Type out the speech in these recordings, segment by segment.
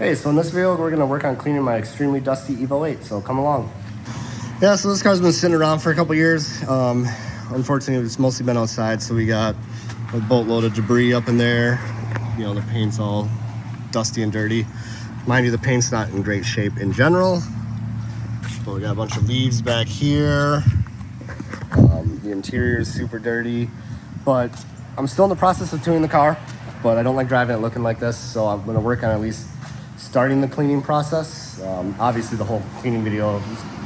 Hey, so in this video, we're gonna work on cleaning my extremely dusty Evo 8, so come along. Yeah, so this car's been sitting around for a couple years. Unfortunately, it's mostly been outside, so we got a boatload of debris up in there. You know, the paint's all dusty and dirty. Mind you, the paint's not in great shape in general, but we got a bunch of leaves back here. The interior is super dirty, but I'm still in the process of tuning the car, but I don't like driving it looking like this, so I'm gonna work on at least starting the cleaning process. Obviously the whole cleaning video,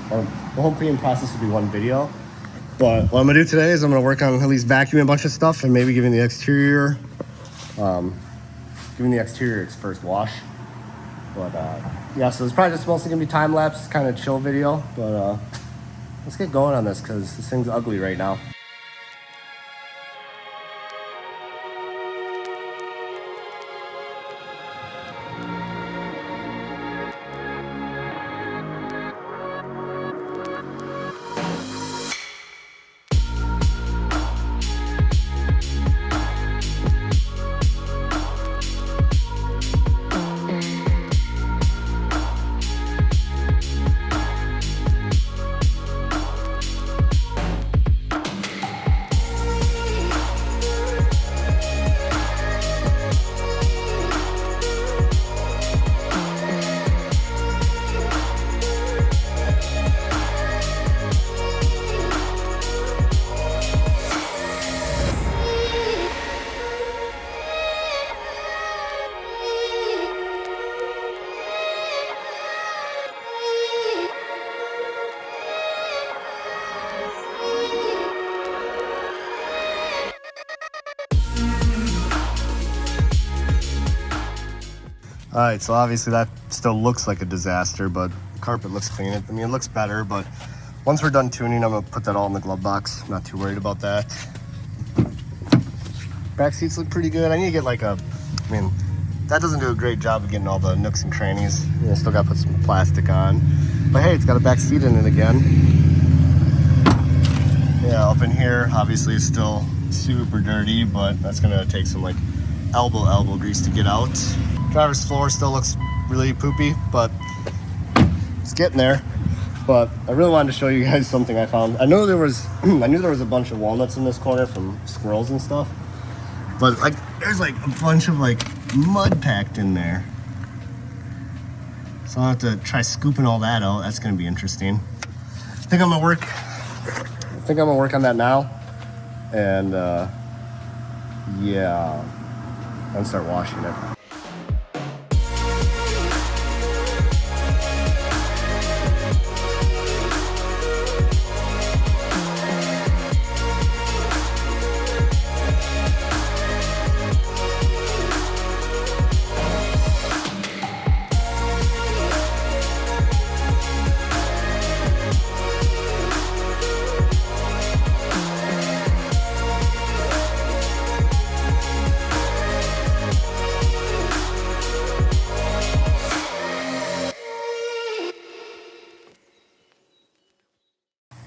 or the whole cleaning process will be one video, but what I'm gonna do today is I'm gonna work on at least vacuuming a bunch of stuff and maybe giving the exterior its first wash. But yeah, so it's probably just mostly gonna be time lapse, kind of chill video, but let's get going on this because this thing's ugly right now. All right, so obviously that still looks like a disaster, but the carpet looks clean. I mean, it looks better, but once we're done tuning, I'm gonna put that all in the glove box. I'm not too worried about that. Back seats look pretty good. I need to get I mean, that doesn't do a great job of getting all the nooks and crannies. You know, still gotta put some plastic on. But hey, it's got a back seat in it again. Yeah, up in here, obviously it's still super dirty, but that's gonna take some elbow grease to get out. Driver's floor still looks really poopy, but it's getting there. But I really wanted to show you guys something I found. I knew there was a bunch of walnuts in this corner from squirrels and stuff, but there's a bunch of mud packed in there. So I'll have to try scooping all that out. That's gonna be interesting. I think I'm gonna work on that now, and yeah, and start washing it.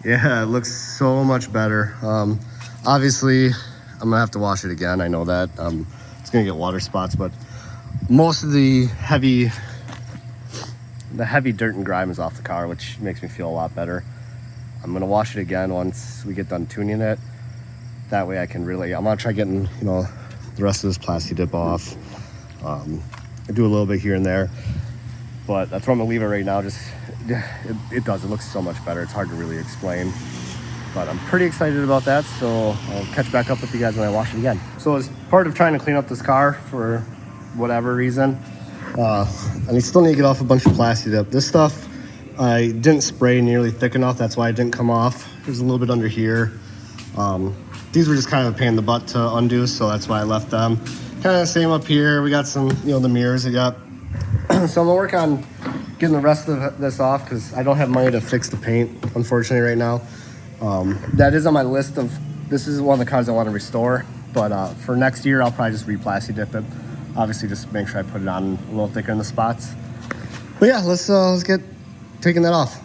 Yeah, it looks so much better. Obviously, I'm gonna have to wash it again. I know that. It's gonna get water spots, but most of the heavy dirt and grime is off the car, which makes me feel a lot better. I'm gonna wash it again once we get done tuning it. That way I can I'm gonna try getting, the rest of this plastic dip off. I do a little bit here and there, but that's where I'm gonna leave it right now. It looks so much better. It's hard to really explain, but I'm pretty excited about that, so I'll catch back up with you guys when I wash it again. So as part of trying to clean up this car for whatever reason, I still need to get off a bunch of plastic dip. This stuff I didn't spray nearly thick enough, that's why it didn't come off. There's a little bit under here. These were just kind of a pain in the butt to undo, so that's why I left them. Kind of the same up here. We got some, the mirrors I got. So I'm gonna work on getting the rest of this off because I don't have money to fix the paint, unfortunately, right now. That is on my list this is one of the cars I want to restore, but for next year, I'll probably just re-plasti dip it. Obviously, just make sure I put it on a little thicker in the spots. But yeah, let's get taking that off.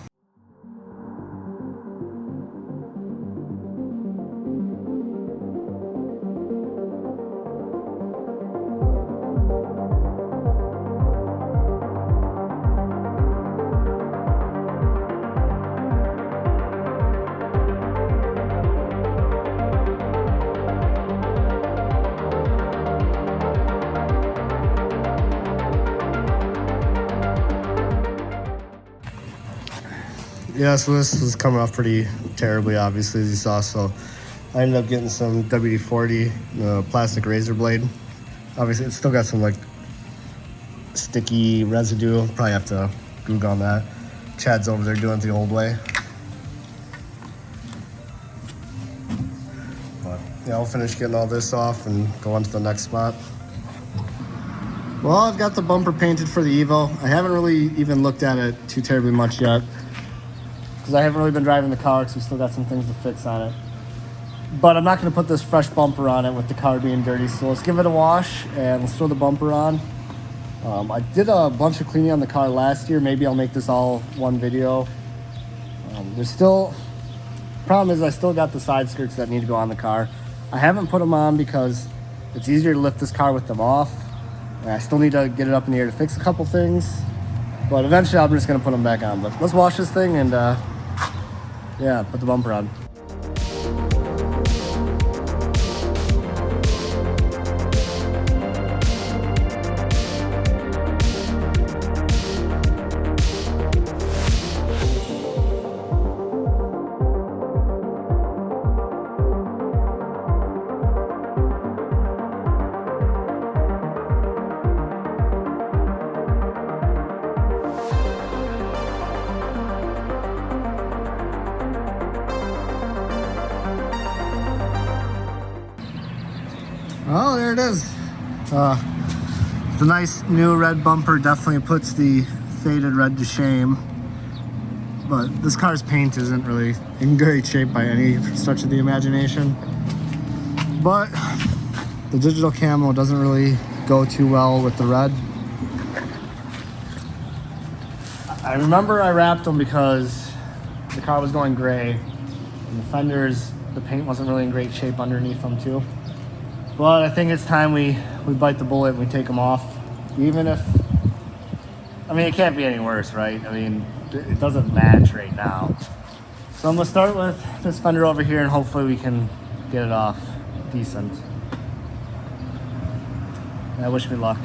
Yeah, so this was coming off pretty terribly, obviously, as you saw. So I ended up getting some WD-40 plastic razor blade. Obviously, it's still got some like sticky residue. Probably have to Google on that. Chad's over there doing it the old way. But yeah, I'll finish getting all this off and go on to the next spot. Well, I've got the bumper painted for the Evo. I haven't really even looked at it too terribly much yet, because I haven't really been driving the car, because we still got some things to fix on it. But I'm not going to put this fresh bumper on it with the car being dirty, so let's give it a wash and let's throw the bumper on. I did a bunch of cleaning on the car last year. Maybe I'll make this all one video. There's still, problem is I still got the side skirts that need to go on the car. I haven't put them on because it's easier to lift this car with them off. And I still need to get it up in the air to fix a couple things. But eventually I'm just going to put them back on. But let's wash this thing and yeah, put the bumper on. Oh, there it is. The nice new red bumper definitely puts the faded red to shame. But this car's paint isn't really in great shape by any stretch of the imagination. But the digital camo doesn't really go too well with the red. I remember I wrapped them because the car was going gray. And the fenders, the paint wasn't really in great shape underneath them too. But I think it's time we bite the bullet and we take them off. Even if, I mean, it can't be any worse, right? I mean, it doesn't match right now. So I'm gonna start with this fender over here and hopefully we can get it off decent. And I wish me luck.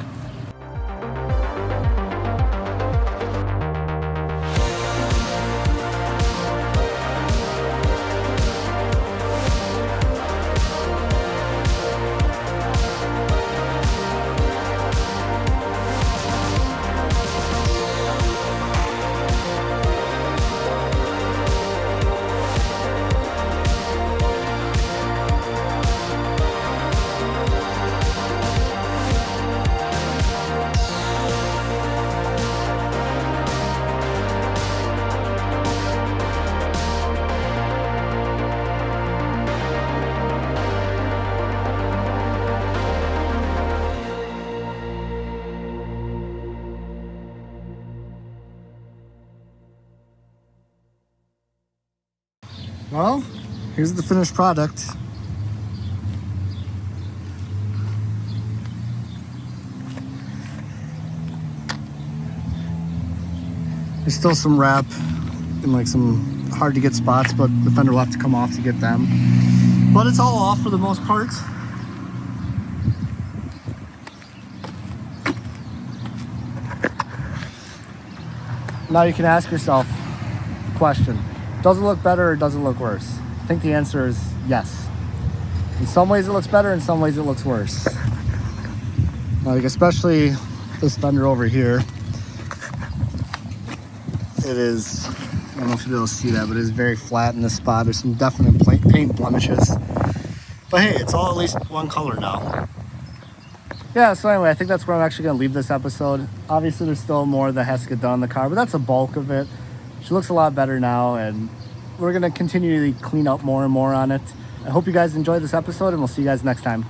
Well, here's the finished product. There's still some wrap and like some hard to get spots, but the fender will have to come off to get them. But it's all off for the most part. Now you can ask yourself the question. Does it look better or does it look worse? I think the answer is yes. In some ways it looks better, in some ways it looks worse. Like especially this fender over here. It is, I don't know if you'll be able to see that, but it is very flat in this spot. There's some definite paint blemishes. But hey, it's all at least one color now. Yeah, so anyway, I think that's where I'm actually going to leave this episode. Obviously there's still more that has to get done on the car, but that's the bulk of it. She looks a lot better now, and we're going to continually clean up more and more on it. I hope you guys enjoyed this episode, and we'll see you guys next time.